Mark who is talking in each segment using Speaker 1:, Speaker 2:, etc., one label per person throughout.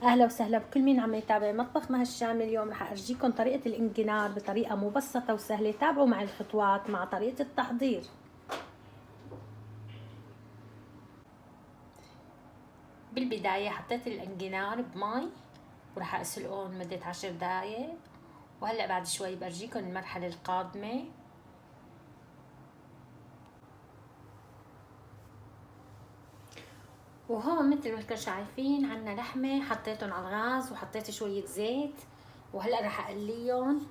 Speaker 1: اهلا وسهلا بكل مين عم يتابع مطبخ مها الشامي. اليوم رح ارجيكم طريقة الانجنار بطريقة مبسطة وسهلة. تابعوا معي الخطوات مع طريقة التحضير. بالبداية حطيت الانجنار بمي ورح اسلقه لمدة 10 دقايق، وهلا بعد شوي برجيكم المرحلة القادمة. وهون مثل ما انتم شايفين عنا لحمة حطيتهم على الغاز وحطيت شوية زيت، وهلا رح اقليهم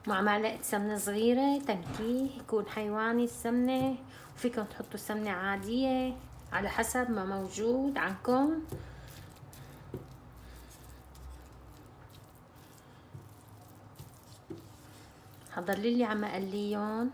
Speaker 1: مع معلقة سمنة صغيرة تنكيه، يكون حيواني السمنة، وفيكم تحطوا سمنة عادية على حسب ما موجود عندكم. هضللي عم اقليهم.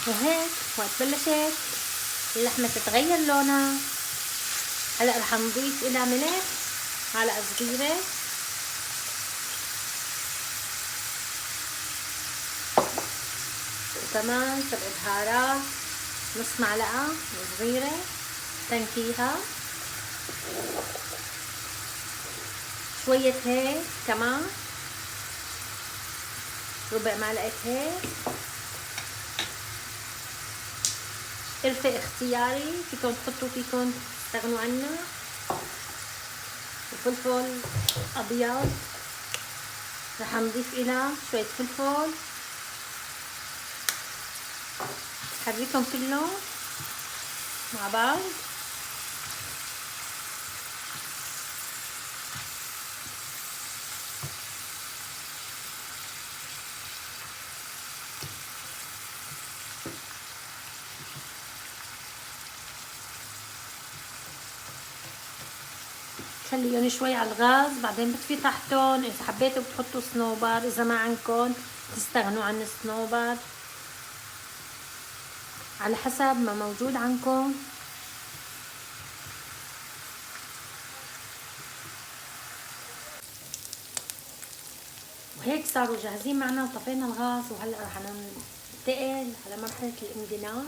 Speaker 1: وهيك وقت بلشت اللحمة تتغير لونها، هلا رح نضيف الى ملح معلقة صغيرة، وكمان 7 بهارات نص معلقة صغيرة تنكيها، شوية هيل كمان ربع معلقة هيل، قرفة اختياري فيكم تحطوا فيكم تستغنوا عنها، وفلفل ابيض رح نضيف الى شوية فلفل، حركهم كلهم مع بعض. خليهم شوي على الغاز، بعدين بتفي تحتهم. اذا حبيتوا بتحطوا صنوبر، اذا ما عندكم تستغنوا عن الصنوبر على حسب ما موجود عندكم. وهيك صاروا جاهزين معنا، وطفينا الغاز، وهلا رح ننتقل على مرحلة الانجنار.